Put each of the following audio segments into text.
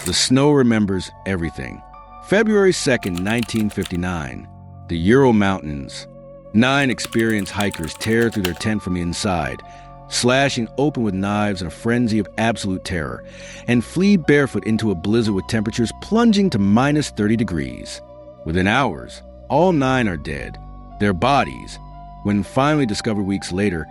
The snow remembers everything. February 2nd, 1959, the Ural Mountains. 9 experienced hikers tear through their tent from the inside, slashing open with knives in a frenzy of absolute terror, and flee barefoot into a blizzard with temperatures plunging to minus 30 degrees. Within hours, all 9 are dead. Their bodies, when finally discovered weeks later,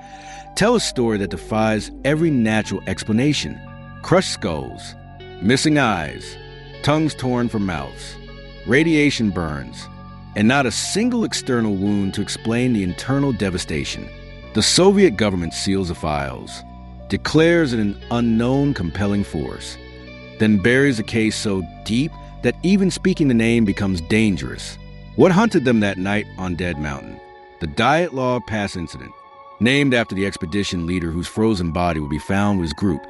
tell a story that defies every natural explanation. Crushed skulls, missing eyes, tongues torn from mouths, radiation burns, and not a single external wound to explain the internal devastation. The Soviet government seals the files, declares it an unknown compelling force, then buries the case so deep that even speaking the name becomes dangerous. What hunted them that night on Dead Mountain? The Dyatlov Pass Incident, named after the expedition leader whose frozen body would be found with his group,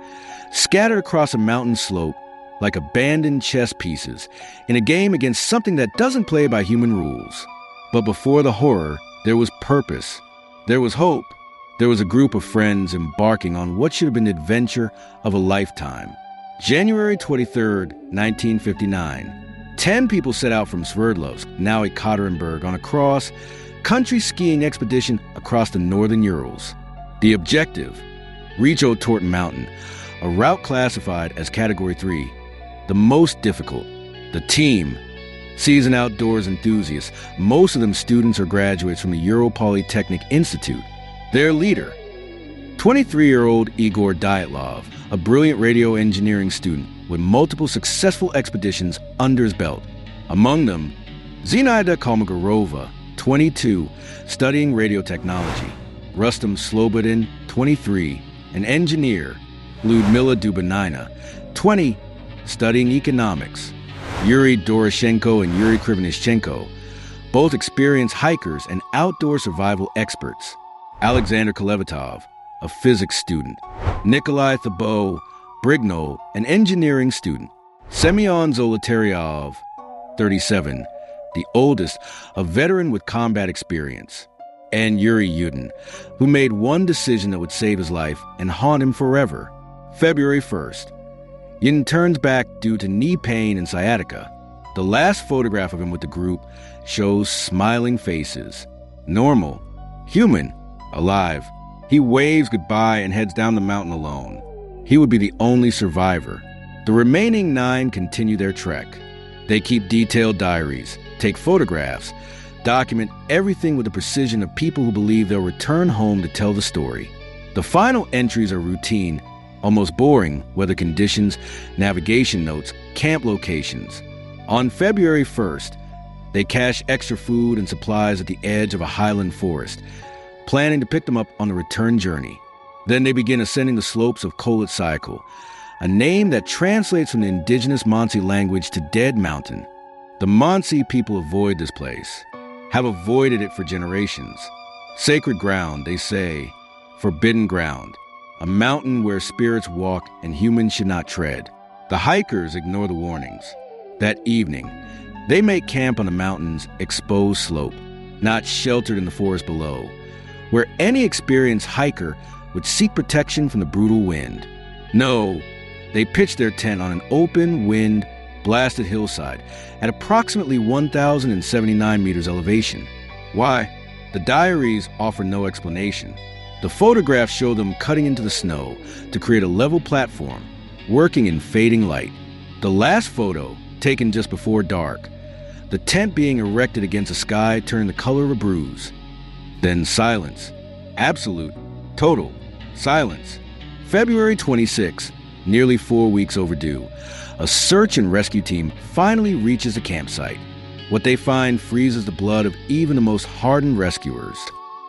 scattered across a mountain slope like abandoned chess pieces in a game against something that doesn't play by human rules. But before the horror, there was purpose. There was hope. There was a group of friends embarking on what should have been the adventure of a lifetime. January 23rd, 1959. 10 people set out from Sverdlovsk, now Ekaterinburg, on a cross-country skiing expedition across the northern Urals. The objective, reach Otorten Mountain, a route classified as Category 3, the most difficult. The team, seasoned outdoors enthusiasts, most of them students or graduates from the Ural Polytechnic Institute. Their leader, 23-year-old Igor Dyatlov, a brilliant radio engineering student with multiple successful expeditions under his belt. Among them, Zinaida Kolmogorova, 22, studying radio technology, Rustam Slobodin, 23, an engineer, Lyudmila Dubinina, 20, studying economics, Yuri Doroshenko and Yuri Krivonichenko, both experienced hikers and outdoor survival experts, Alexander Kolevatov, a physics student, Nikolai Thibault Brignol, an engineering student, Semyon Zolotaryov, 37, the oldest, a veteran with combat experience, and Yuri Yudin, who made one decision that would save his life and haunt him forever. February 1st. Yudin turns back due to knee pain and sciatica. The last photograph of him with the group shows smiling faces. Normal. Human. Alive. He waves goodbye and heads down the mountain alone. He would be the only survivor. The remaining 9 continue their trek. They keep detailed diaries, take photographs, document everything with the precision of people who believe they'll return home to tell the story. The final entries are routine, almost boring, weather conditions, navigation notes, camp locations. On February 1st, they cache extra food and supplies at the edge of a highland forest, planning to pick them up on the return journey. Then they begin ascending the slopes of Kholat Syakhl, a name that translates from the indigenous Mansi language to Dead Mountain. The Mansi people avoid this place, have avoided it for generations. Sacred ground, they say, forbidden ground, a mountain where spirits walk and humans should not tread. The hikers ignore the warnings. That evening, they make camp on the mountain's exposed slope, not sheltered in the forest below, where any experienced hiker would seek protection from the brutal wind. No, they pitch their tent on an open, wind, blasted hillside at approximately 1,079 meters elevation. Why? The diaries offer no explanation. The photographs show them cutting into the snow to create a level platform, working in fading light. The last photo, taken just before dark, the tent being erected against a sky turned the color of a bruise. Then silence. Absolute, total silence. February 26, nearly 4 weeks overdue, a search and rescue team finally reaches the campsite. What they find freezes the blood of even the most hardened rescuers.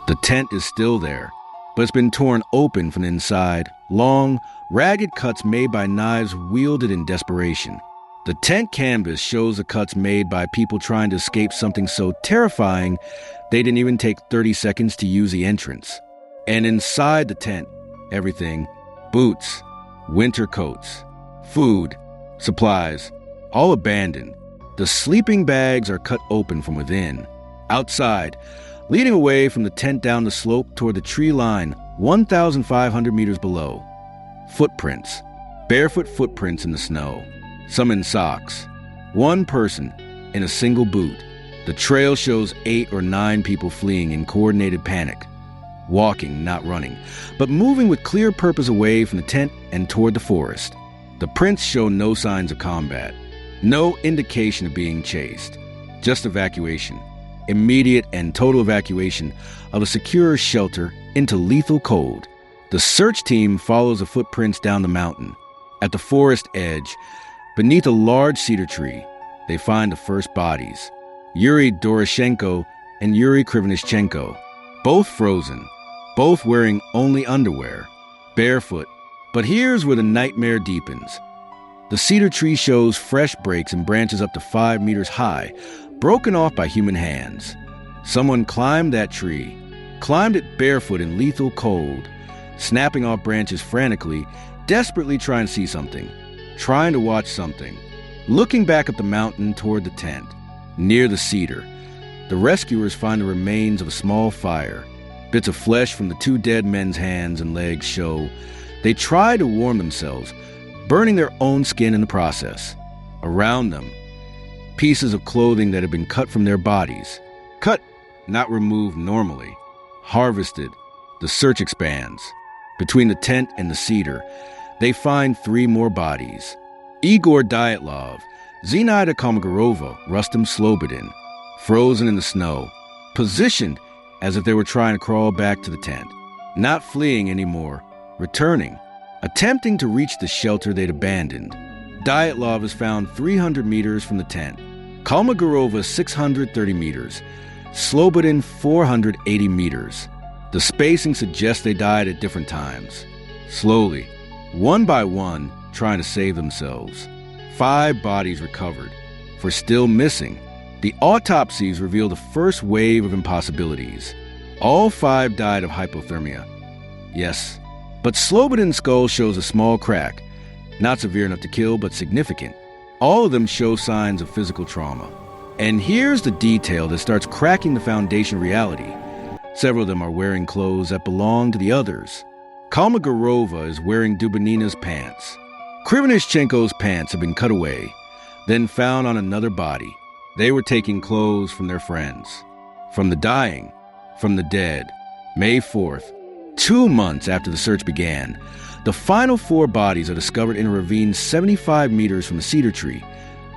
The tent is still there, but it's been torn open from the inside, long, ragged cuts made by knives wielded in desperation. The tent canvas shows the cuts made by people trying to escape something so terrifying they didn't even take 30 seconds to use the entrance. And inside the tent, everything, boots, winter coats, food, supplies, all abandoned. The sleeping bags are cut open from within. Outside, leading away from the tent down the slope toward the tree line 1,500 meters below. Footprints, barefoot footprints in the snow. some in socks. One person in a single boot. The trail shows 8 or 9 people fleeing in coordinated panic. Walking, not running, but moving with clear purpose away from the tent and toward the forest. The prints show no signs of combat, no indication of being chased, just evacuation, immediate and total evacuation of a secure shelter into lethal cold. The search team follows the footprints down the mountain. At the forest edge, beneath a large cedar tree, they find the first bodies, Yuri Doroshenko and Yuri Krivonishenko, both frozen, both wearing only underwear, barefoot. But here's where the nightmare deepens. The cedar tree shows fresh breaks and branches up to 5 meters high, broken off by human hands. Someone climbed that tree, climbed it barefoot in lethal cold, snapping off branches frantically, desperately trying to see something, trying to watch something. Looking back up the mountain toward the tent, near the cedar, the rescuers find the remains of a small fire. Bits of flesh from the 2 dead men's hands and legs show. They try to warm themselves, burning their own skin in the process. Around them, pieces of clothing that had been cut from their bodies. Cut, not removed normally. Harvested. The search expands. Between the tent and the cedar, they find 3 more bodies. Igor Dyatlov, Zinaida Kolmogorova, Rustam Slobodin, frozen in the snow, positioned as if they were trying to crawl back to the tent. Not fleeing anymore, returning, attempting to reach the shelter they'd abandoned. Dyatlov is found 300 meters from the tent. Kolmogorova 630 meters. Slobodin 480 meters. The spacing suggests they died at different times. Slowly, one by one, trying to save themselves. 5 bodies recovered. For still missing, the autopsies reveal the first wave of impossibilities. All 5 died of hypothermia. Yes, but Slobodin's skull shows a small crack, not severe enough to kill, but significant. All of them show signs of physical trauma. And here's the detail that starts cracking the foundation of reality. Several of them are wearing clothes that belong to the others. Kolmogorova is wearing Dubinina's pants. Krivonishenko's pants have been cut away, then found on another body. They were taking clothes from their friends. From the dying, from the dead. May 4th, 2 months after the search began, the final 4 bodies are discovered in a ravine 75 meters from the cedar tree,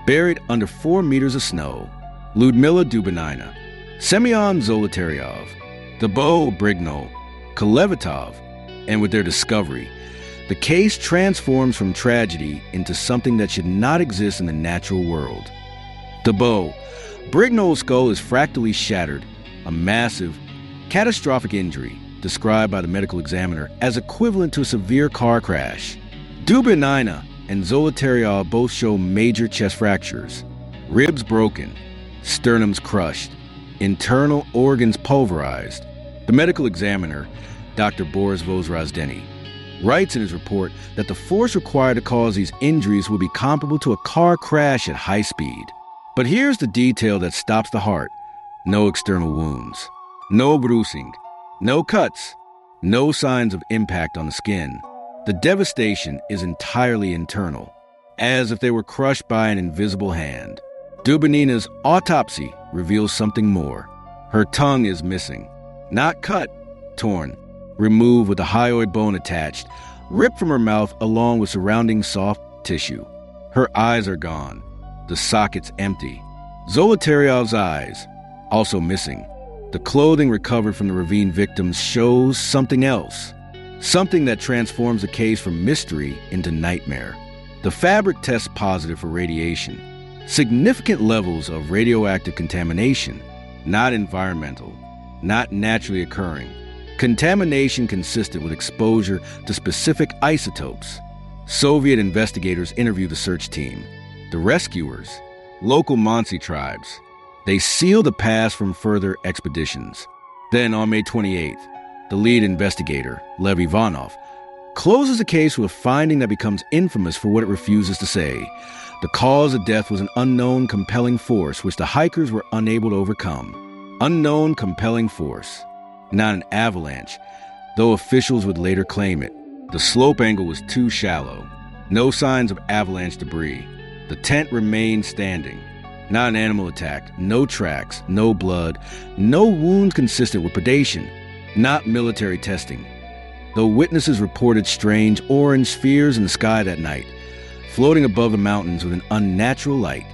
buried under 4 meters of snow. Ludmila Dubinina, Semyon Zolotaryov, Dabo Brignol, Kolevatov, and with their discovery, the case transforms from tragedy into something that should not exist in the natural world. Dabo, Brignol's skull is fractally shattered, a massive, catastrophic injury described by the medical examiner as equivalent to a severe car crash. Dubinina and Zolotaryov both show major chest fractures, ribs broken, sternums crushed, internal organs pulverized. The medical examiner, Dr. Boris Vozrozdeny, writes in his report that the force required to cause these injuries will be comparable to a car crash at high speed. But here's the detail that stops the heart. No external wounds, no bruising, no cuts, no signs of impact on the skin. The devastation is entirely internal, as if they were crushed by an invisible hand. Dubinina's autopsy reveals something more. Her tongue is missing. Not cut, torn, removed with a hyoid bone attached, ripped from her mouth along with surrounding soft tissue. Her eyes are gone, the sockets empty. Zolotaryov's eyes, also missing. The clothing recovered from the ravine victims shows something else, something that transforms the case from mystery into nightmare. The fabric tests positive for radiation, significant levels of radioactive contamination, not environmental, not naturally occurring. Contamination consistent with exposure to specific isotopes. Soviet investigators interview the search team. The rescuers, local Mansi tribes. They seal the pass from further expeditions. Then on May 28th, the lead investigator, Lev Ivanov, closes the case with a finding that becomes infamous for what it refuses to say. The cause of death was an unknown compelling force which the hikers were unable to overcome. Unknown compelling force. Not an avalanche, though officials would later claim it. The slope angle was too shallow. No signs of avalanche debris. The tent remained standing. Not an animal attack, no tracks, no blood, no wounds consistent with predation, not military testing. Though witnesses reported strange orange spheres in the sky that night, floating above the mountains with an unnatural light,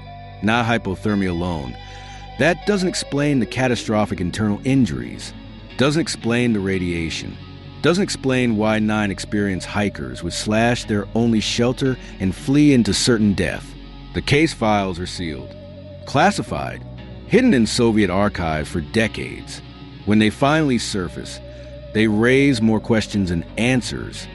not hypothermia alone, that doesn't explain the catastrophic internal injuries, doesn't explain the radiation, doesn't explain why 9 experienced hikers would slash their only shelter and flee into certain death. The case files are sealed, classified, hidden in Soviet archives for decades. When they finally surface, they raise more questions than answers.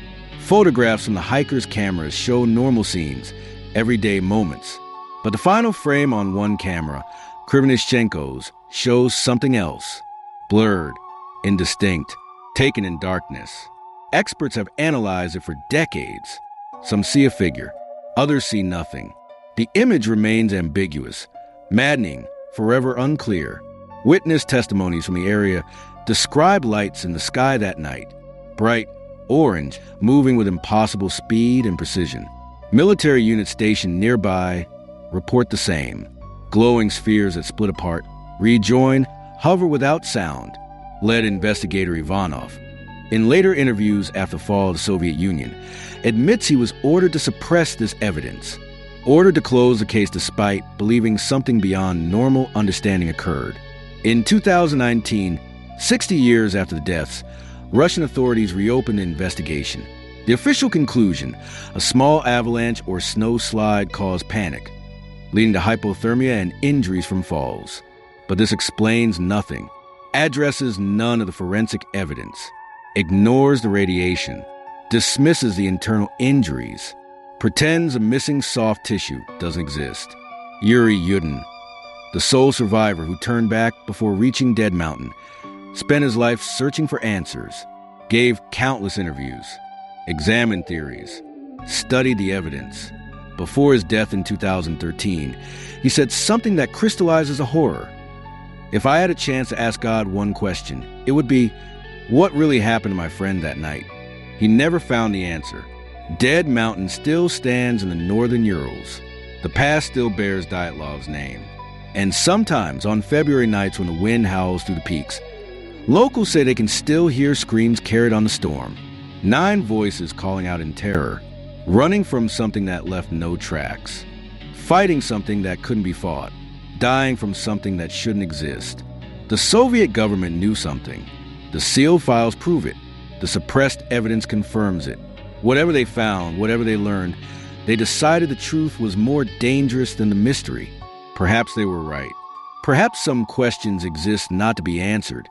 Photographs from the hikers' cameras show normal scenes, everyday moments. But the final frame on one camera, Krivnishchenko's, shows something else. Blurred, indistinct, taken in darkness. Experts have analyzed it for decades. Some see a figure, others see nothing. The image remains ambiguous, maddening, forever unclear. Witness testimonies from the area describe lights in the sky that night, bright, orange, moving with impossible speed and precision. Military units stationed nearby report the same. Glowing spheres that split apart, rejoin, hover without sound, led investigator Ivanov, in later interviews after the fall of the Soviet Union, admits he was ordered to suppress this evidence, ordered to close the case despite believing something beyond normal understanding occurred. In 2019, 60 years after the deaths, Russian authorities reopened the investigation. The official conclusion, a small avalanche or snow slide caused panic, leading to hypothermia and injuries from falls. But this explains nothing, addresses none of the forensic evidence, ignores the radiation, dismisses the internal injuries, pretends a missing soft tissue doesn't exist. Yuri Yudin, the sole survivor who turned back before reaching Dead Mountain, spent his life searching for answers, gave countless interviews, examined theories, studied the evidence. Before his death in 2013, he said something that crystallizes a horror. If I had a chance to ask God one question, it would be, what really happened to my friend that night? He never found the answer. Dead Mountain still stands in the northern Urals. The pass still bears Dyatlov's name. And sometimes on February nights when the wind howls through the peaks, locals say they can still hear screams carried on the storm. 9 voices calling out in terror, running from something that left no tracks, fighting something that couldn't be fought, dying from something that shouldn't exist. The Soviet government knew something. The sealed files prove it. The suppressed evidence confirms it. Whatever they found, whatever they learned, they decided the truth was more dangerous than the mystery. Perhaps they were right. Perhaps some questions exist not to be answered,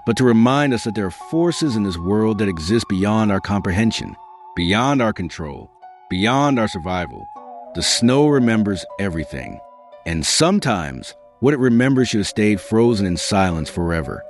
but to remind us that there are forces in this world that exist beyond our comprehension, beyond our control, beyond our survival. The snow remembers everything. And sometimes what it remembers should have stayed frozen in silence forever.